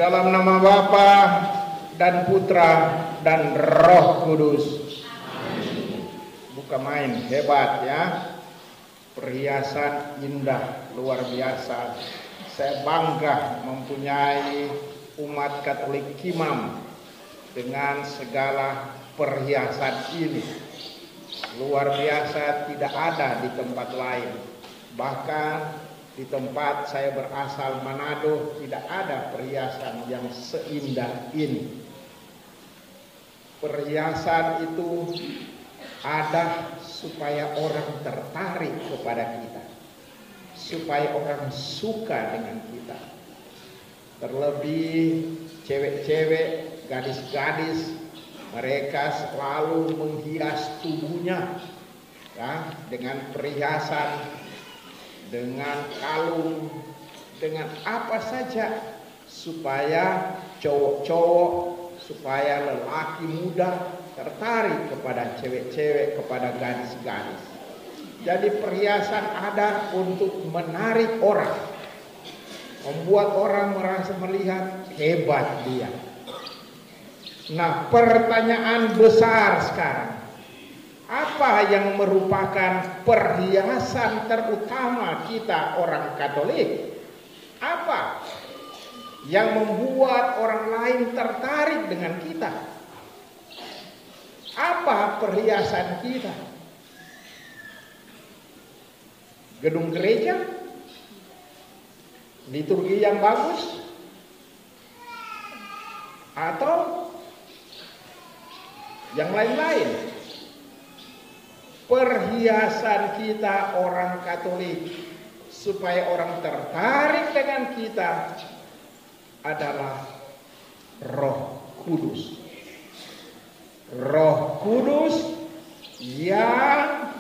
Dalam nama Bapa dan Putra dan Roh Kudus. Bukan main, hebat ya. Perhiasan indah, luar biasa. Saya bangga mempunyai umat Katolik Kimam dengan segala perhiasan ini. Luar biasa, tidak ada di tempat lain. Bahkan di tempat saya berasal, Manado, tidak ada perhiasan yang seindah ini. Perhiasan itu ada supaya orang tertarik kepada kita, supaya orang suka dengan kita. Terlebih cewek-cewek, gadis-gadis, mereka selalu menghias tubuhnya ya, dengan perhiasan, dengan kalung, dengan apa saja, supaya cowok-cowok, supaya lelaki muda tertarik kepada cewek-cewek, kepada gadis-gadis. Jadi perhiasan ada untuk menarik orang, membuat orang merasa melihat hebat dia. Nah, pertanyaan besar sekarang, apa yang merupakan perhiasan terutama kita orang Katolik? Apa yang membuat orang lain tertarik dengan kita? Apa perhiasan kita? Gedung gereja? Liturgi yang bagus? Atau yang lain-lain? Perhiasan kita orang Katolik supaya orang tertarik dengan kita adalah Roh Kudus. Roh Kudus yang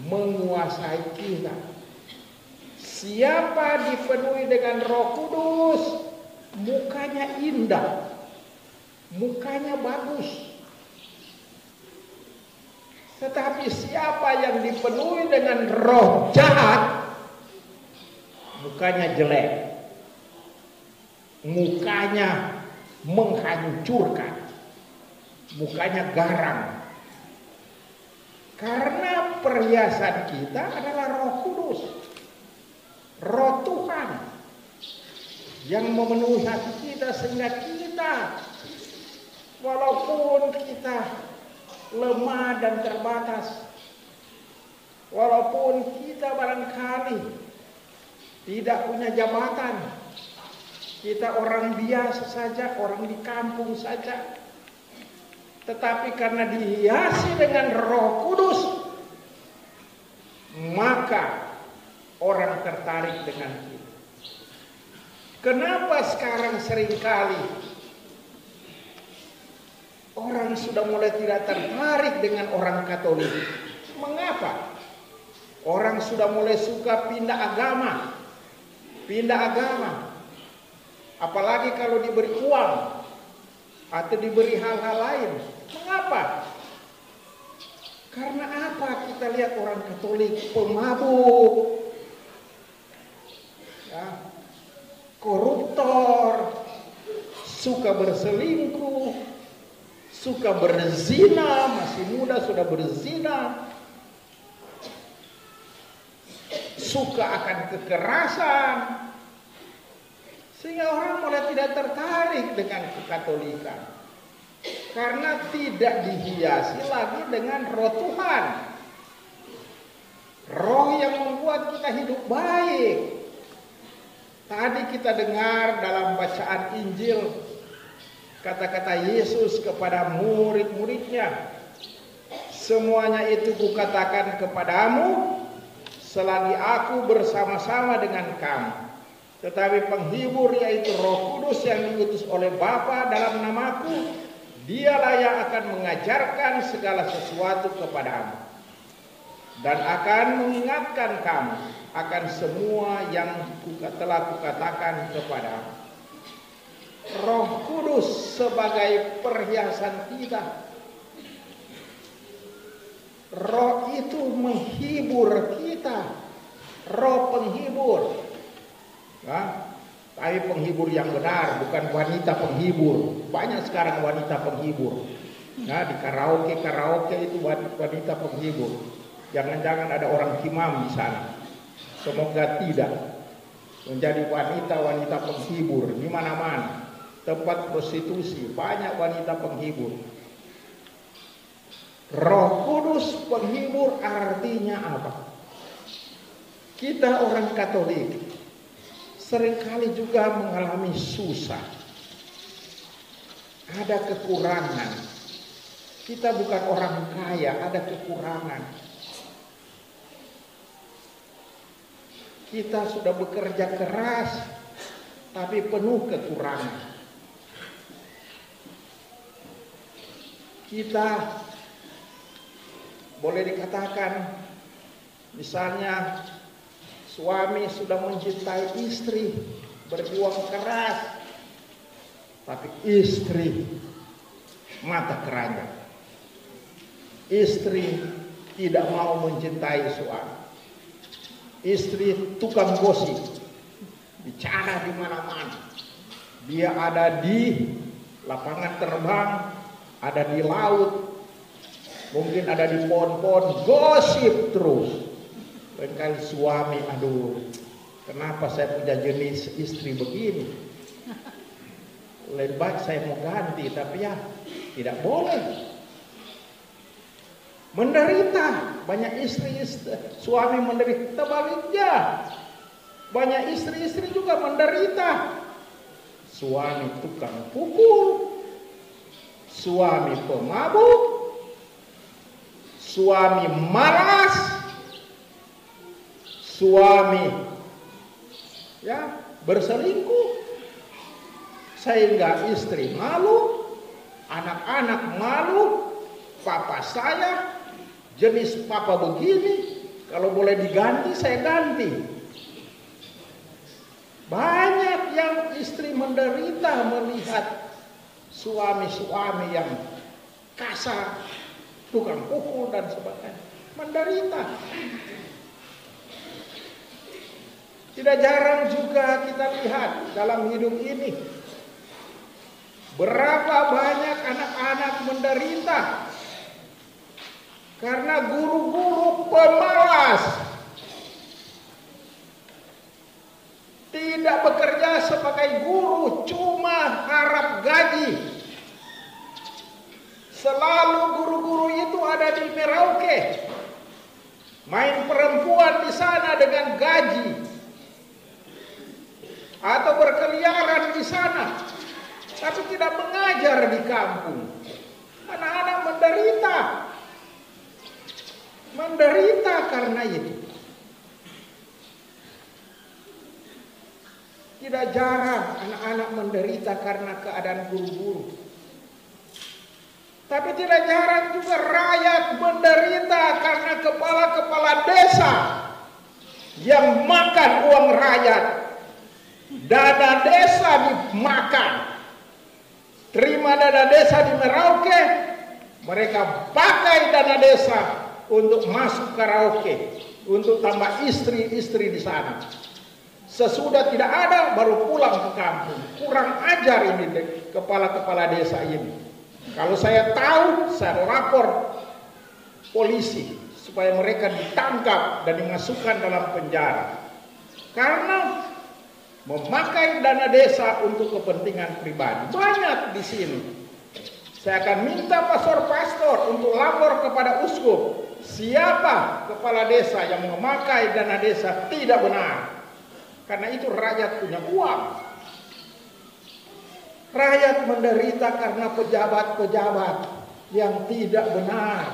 menguasai kita. Siapa dipenuhi dengan Roh Kudus, mukanya indah, mukanya bagus. Tetapi siapa yang dipenuhi dengan roh jahat, mukanya jelek, mukanya menghancurkan, mukanya garang. Karena perhiasan kita adalah Roh Kudus, Roh Tuhan yang memenuhi hati kita, sehingga kita walaupun kita lemah dan terbatas, walaupun kita barangkali tidak punya jabatan, kita orang biasa saja, orang di kampung saja, tetapi karena dihiasi dengan Roh Kudus, maka orang tertarik dengan kita. Kenapa sekarang seringkali orang sudah mulai tidak tertarik dengan orang Katolik? Mengapa? Orang sudah mulai suka pindah agama. Pindah agama. Apalagi kalau diberi uang atau diberi hal-hal lain. Mengapa? Karena apa? Kita lihat orang Katolik pemabuk, ya, koruptor, suka berselingkuh, suka berzina, masih muda sudah berzina, suka akan kekerasan, sehingga orang mulai tidak tertarik dengan kekatolikan karena tidak dihiasi lagi dengan Roh Tuhan, Roh yang membuat kita hidup baik. Tadi kita dengar dalam bacaan Injil kata-kata Yesus kepada murid-muridnya, semuanya itu kukatakan kepadamu selagi aku bersama-sama dengan kamu. Tetapi penghibur, yaitu Roh Kudus yang diutus oleh Bapa dalam namaku, dialah yang akan mengajarkan segala sesuatu kepadamu dan akan mengingatkan kamu akan semua yang telah kukatakan kepadamu. Roh Kudus sebagai perhiasan kita. Roh itu menghibur kita. Roh penghibur. Nah, Tapi penghibur yang benar, bukan wanita penghibur. Banyak sekarang wanita penghibur. Nah, di karaoke itu wanita penghibur. Jangan-jangan ada orang kimam di sana. Semoga tidak menjadi wanita-wanita penghibur di mana-mana. Tempat prostitusi banyak wanita penghibur. Roh Kudus penghibur artinya apa? Kita orang Katolik seringkali juga mengalami susah. Ada kekurangan. Kita bukan orang kaya, ada kekurangan. Kita sudah bekerja keras, tapi penuh kekurangan. Kita boleh dikatakan, misalnya suami sudah mencintai istri, berjuang keras, tapi istri mata keranjang. Istri tidak mau mencintai suami. Istri tukang gosip, bicara di mana-mana. Dia ada di lapangan terbang, ada di laut, mungkin ada di pohon-pohon, gosip terus. Barangkali suami, aduh, kenapa saya punya jenis istri begini? Lebih baik saya mau ganti, tapi ya tidak boleh. Menderita, banyak suami menderita, baliknya banyak istri-istri juga menderita. Suami tukang pukul, suami pemabuk, suami malas, suami ya berselingkuh, sehingga istri malu, anak-anak malu. Papa saya jenis papa begini, kalau boleh diganti saya ganti. Banyak yang istri menderita melihat suami-suami yang kasar, tukang pukul dan sebagainya, menderita. Tidak jarang juga kita lihat dalam hidup ini berapa banyak anak-anak menderita karena guru-guru pemalas, tidak bekerja sebagai guru, cuma harap gaji. Selalu guru-guru itu ada di Merauke, main perempuan di sana dengan gaji, atau berkeliaran di sana, tapi tidak mengajar di kampung. Anak-anak menderita karena itu. Tidak jarang anak-anak menderita karena keadaan guru-guru. Tapi tidak jarang juga rakyat menderita karena kepala-kepala desa yang makan uang rakyat. Dana desa dimakan. Terima dana desa di Merauke, mereka pakai dana desa untuk masuk karaoke, untuk tambah istri-istri di sana. Sesudah tidak ada, baru pulang ke kampung. Kurang ajar ini kepala-kepala desa ini. Kalau saya tahu, saya lapor polisi supaya mereka ditangkap dan dimasukkan dalam penjara. Karena memakai dana desa untuk kepentingan pribadi. Banyak di sini. Saya akan minta pastor-pastor untuk lapor kepada uskup. Siapa kepala desa yang memakai dana desa tidak benar. Karena itu rakyat punya uang. Rakyat menderita karena pejabat-pejabat yang tidak benar.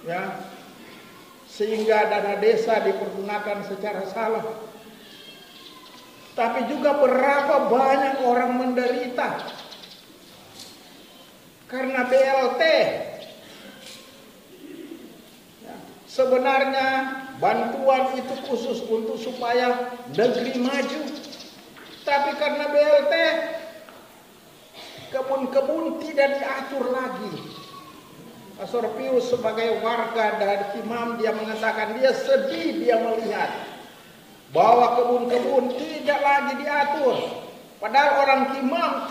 Ya. Sehingga dana desa dipergunakan secara salah. Tapi juga berapa banyak orang menderita karena BLT. Ya. Sebenarnya bantuan itu khusus untuk supaya negeri maju. Tapi karena BLT, kebun-kebun tidak diatur lagi. Pastor Pius sebagai warga dari Kimam, dia mengatakan dia sedih dia melihat Bahwa kebun-kebun tidak lagi diatur. Padahal orang Kimam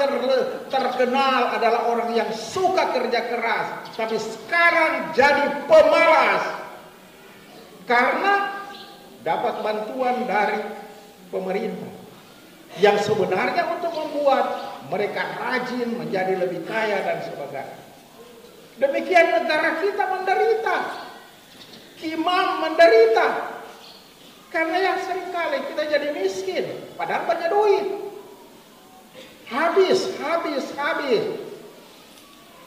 terkenal adalah orang yang suka kerja keras. Tapi sekarang jadi pemalas. Karena dapat bantuan dari pemerintah. Yang sebenarnya untuk membuat mereka rajin, menjadi lebih kaya dan sebagainya. Demikian negara kita menderita. Kimam menderita. Karena yang seringkali kita jadi miskin. Padahal banyak duit. Habis.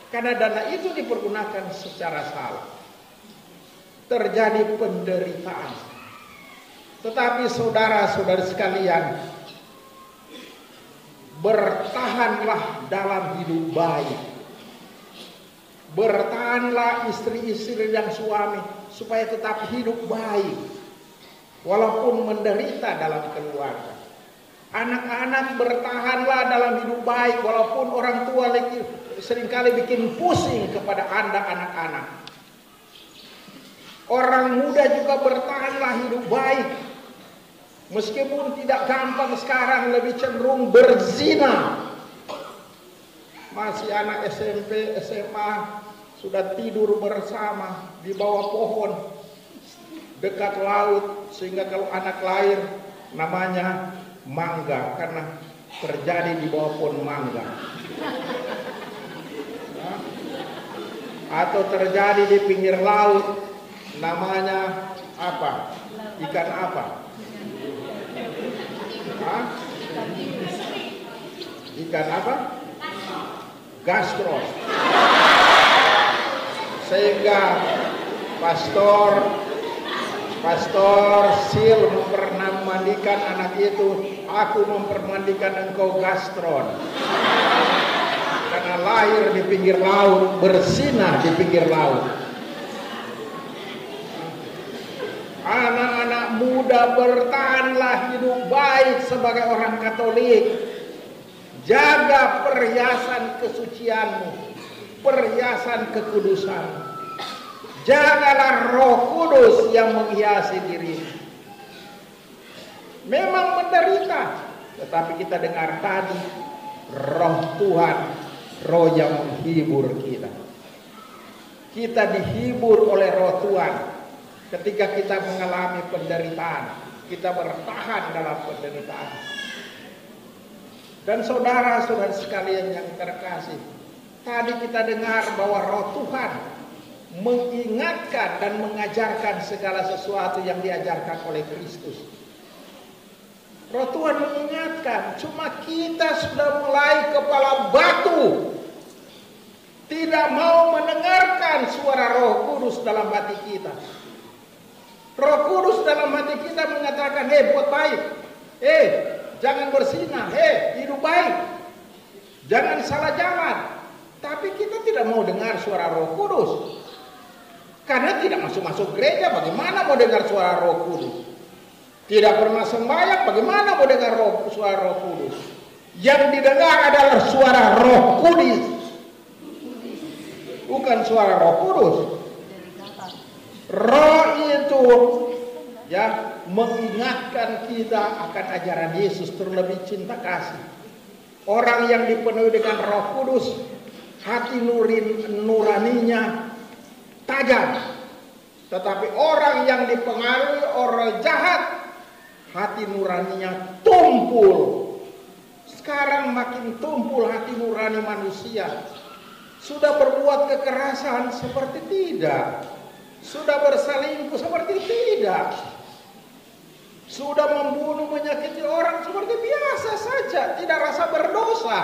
Karena dana itu dipergunakan secara salah. Terjadi penderitaan. Tetapi saudara-saudara sekalian, bertahanlah dalam hidup baik. Bertahanlah istri-istri dan suami supaya tetap hidup baik. Walaupun menderita dalam keluarga. Anak-anak bertahanlah dalam hidup baik walaupun orang tua seringkali bikin pusing kepada Anda anak-anak. Orang muda juga bertahanlah hidup baik. Meskipun tidak gampang sekarang, lebih cenderung berzina. Masih anak SMP, SMA sudah tidur bersama di bawah pohon dekat laut, sehingga kalau anak lahir namanya mangga karena terjadi di bawah pohon mangga. Atau terjadi di pinggir laut, namanya apa? Ikan apa? Ikan apa? Gastron. Sehingga Pastor Sil mempermandikan anak itu, aku mempermandikan engkau gastron. Karena lahir di pinggir laut, bersinar di pinggir laut. Anak-anak muda, bertahanlah hidup baik sebagai orang Katolik. Jaga perhiasan kesucianmu, perhiasan kekudusanmu. Jagalah Roh Kudus yang menghiasi dirimu. Memang menderita, tetapi kita dengar tadi, Roh Tuhan, Roh yang menghibur kita. Kita dihibur oleh Roh Tuhan. Ketika kita mengalami penderitaan, kita bertahan dalam penderitaan. Dan saudara-saudara sekalian yang terkasih, tadi kita dengar bahwa Roh Tuhan mengingatkan dan mengajarkan segala sesuatu yang diajarkan oleh Kristus. Roh Tuhan mengingatkan, cuma kita sudah mulai kepala batu, tidak mau mendengarkan suara Roh Kudus dalam hati kita. Roh Kudus dalam hati kita mengatakan, buat baik, jangan berzina, hidup baik, jangan salah jalan. Tapi kita tidak mau dengar suara Roh Kudus. Karena tidak masuk-masuk gereja, bagaimana mau dengar suara Roh Kudus? Tidak pernah sembahyang, bagaimana mau dengar suara Roh Kudus? Yang didengar adalah suara Roh Kudus, bukan suara Roh Kudus. Roh itu mengingatkan kita akan ajaran Yesus, terlebih cinta kasih. Orang yang dipenuhi dengan Roh Kudus, hati nuraninya tajam. Tetapi orang yang dipengaruhi orang jahat, hati nuraninya tumpul. Sekarang makin tumpul hati nurani manusia. Sudah berbuat kekerasan seperti tidak. Sudah berselingkuh seperti tidak. Sudah membunuh, menyakiti orang seperti biasa saja, tidak rasa berdosa.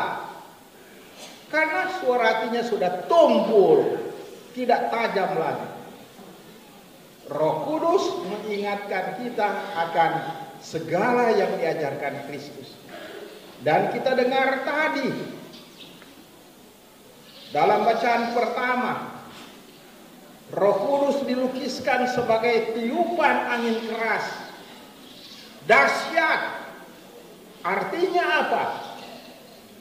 Karena suara hatinya sudah tumpul, tidak tajam lagi. Roh Kudus mengingatkan kita akan segala yang diajarkan Kristus. Dan kita dengar tadi dalam bacaan pertama, Roh Kudus dilukiskan sebagai tiupan angin keras, dahsyat. Artinya apa?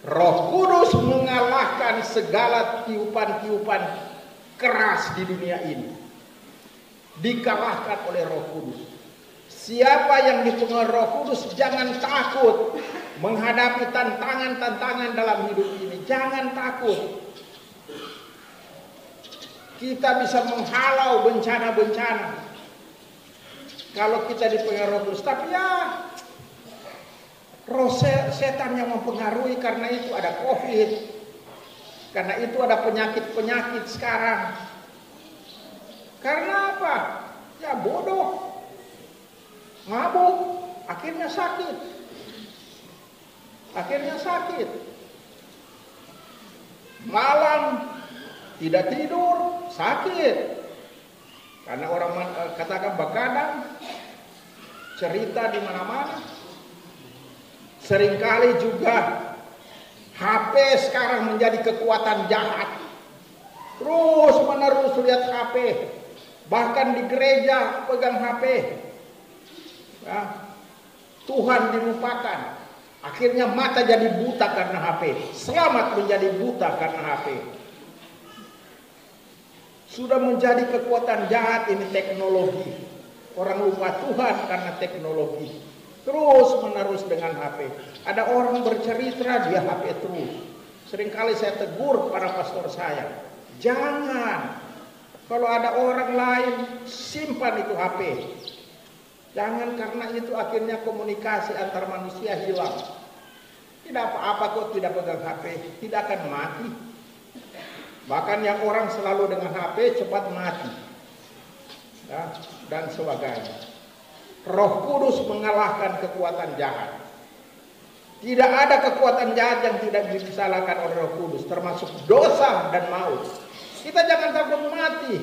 Roh Kudus mengalahkan segala tiupan-tiupan keras di dunia ini. Dikalahkan oleh Roh Kudus. Siapa yang dipengaruhi Roh Kudus jangan takut menghadapi tantangan-tantangan dalam hidup ini. Jangan takut. Kita bisa menghalau bencana-bencana kalau kita dipengaruhi Roh Kudus. Tapi ya, roh setan yang mempengaruhi, karena itu ada COVID, karena itu ada penyakit-penyakit sekarang. Karena apa? Ya bodoh, mabuk, akhirnya sakit. Malam tidak tidur, sakit. Karena orang katakan begadang, cerita di mana-mana. Seringkali juga HP sekarang menjadi kekuatan jahat. Terus menerus lihat HP. Bahkan di gereja pegang HP. Ya. Tuhan dilupakan. Akhirnya mata jadi buta karena HP. Selamat menjadi buta karena HP. Sudah menjadi kekuatan jahat ini teknologi. Orang lupa Tuhan karena teknologi. Terus menerus dengan HP. Ada orang bercerita dia HP terus. Seringkali saya tegur para pastor saya. Jangan. Kalau ada orang lain simpan itu HP. Jangan, karena itu akhirnya komunikasi antar manusia hilang. Tidak apa-apa kok tidak pegang HP. Tidak akan mati. Bahkan yang orang selalu dengan HP cepat mati. Ya, dan sebagainya. Roh Kudus mengalahkan kekuatan jahat. Tidak ada kekuatan jahat yang tidak disalahkan oleh Roh Kudus, termasuk dosa dan maut. Kita jangan takut mati.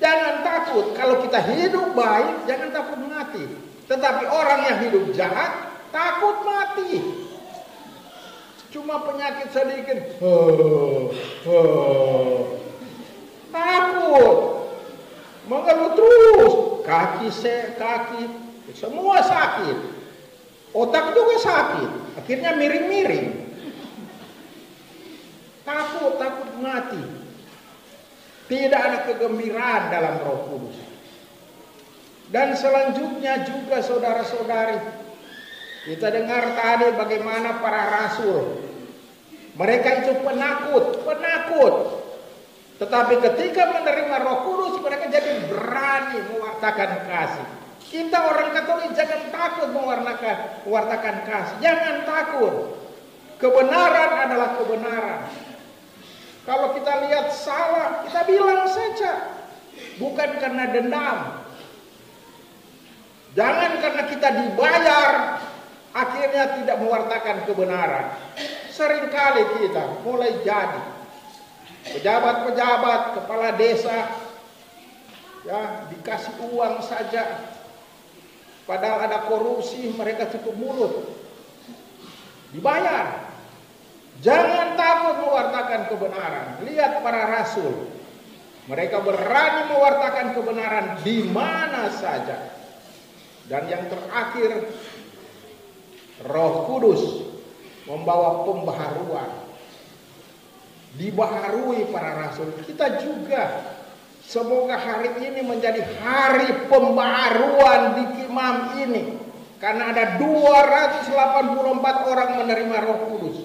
Jangan takut, kalau kita hidup baik, jangan takut mati. Tetapi orang yang hidup jahat, takut mati. Cuma penyakit sedikit, takut. Mengeluh terus, kaki semua sakit, otak juga sakit, akhirnya miring-miring, takut mati. Tidak ada kegembiraan dalam Roh Kudus. Dan selanjutnya juga saudara-saudari, kita dengar tadi bagaimana para rasul, mereka itu penakut. Tetapi ketika menerima Roh Kudus, mereka jadi berani mewartakan kasih. Kita orang Katolik jangan takut mewartakan kasih. Jangan takut. Kebenaran adalah kebenaran. Kalau kita lihat salah, kita bilang saja. Bukan karena dendam. Jangan karena kita dibayar, akhirnya tidak mewartakan kebenaran. Seringkali kita mulai jadi pejabat-pejabat, kepala desa, ya dikasih uang saja, padahal ada korupsi, mereka cukup mulut, dibayar. Jangan takut mewartakan kebenaran. Lihat para rasul, mereka berani mewartakan kebenaran di mana saja. Dan yang terakhir, Roh Kudus membawa pembaharuan. Dibaharui para rasul. Kita juga semoga hari ini menjadi hari pembaharuan di Kimam ini, karena ada 284 orang menerima Roh Kudus.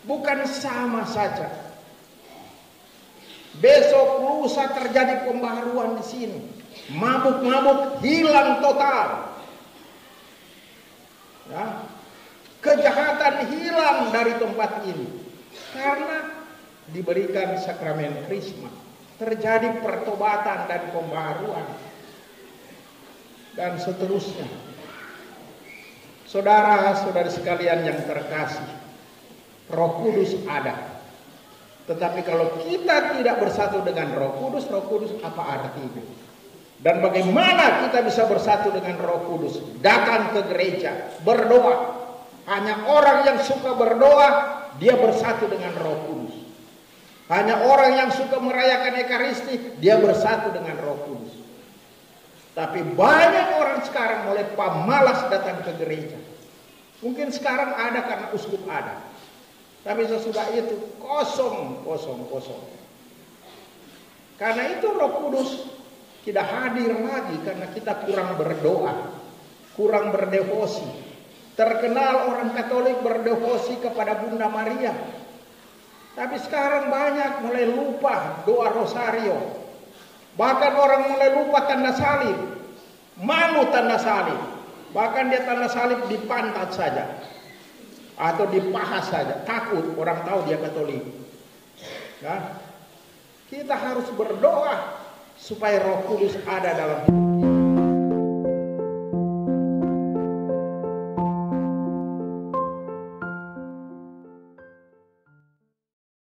Bukan sama saja. Besok lusa terjadi pembaharuan di sini. Mabuk-mabuk hilang total. Ya. Kejahatan hilang dari tempat ini. Karena diberikan sakramen Krisma, terjadi pertobatan dan pembaharuan, dan seterusnya. Saudara-saudari sekalian yang terkasih, Roh Kudus ada. Tetapi kalau kita tidak bersatu dengan Roh Kudus apa artinya? Dan bagaimana kita bisa bersatu dengan Roh Kudus? Datang ke gereja, berdoa. Hanya orang yang suka berdoa, dia bersatu dengan Roh Kudus. Hanya orang yang suka merayakan Ekaristi, dia bersatu dengan Roh Kudus. Tapi banyak orang sekarang mulai pemalas datang ke gereja. Mungkin sekarang ada karena uskup ada. Tapi sesudah itu kosong. Karena itu Roh Kudus tidak hadir lagi karena kita kurang berdoa, kurang berdevosi. Terkenal orang Katolik berdevosi kepada Bunda Maria. Tapi sekarang banyak mulai lupa doa rosario. Bahkan orang mulai lupa tanda salib. Malu tanda salib. Bahkan dia tanda salib di pantat saja. Atau di paha saja. Takut orang tahu dia Katolik. Nah, kita harus berdoa supaya Roh Kudus ada dalam hidup.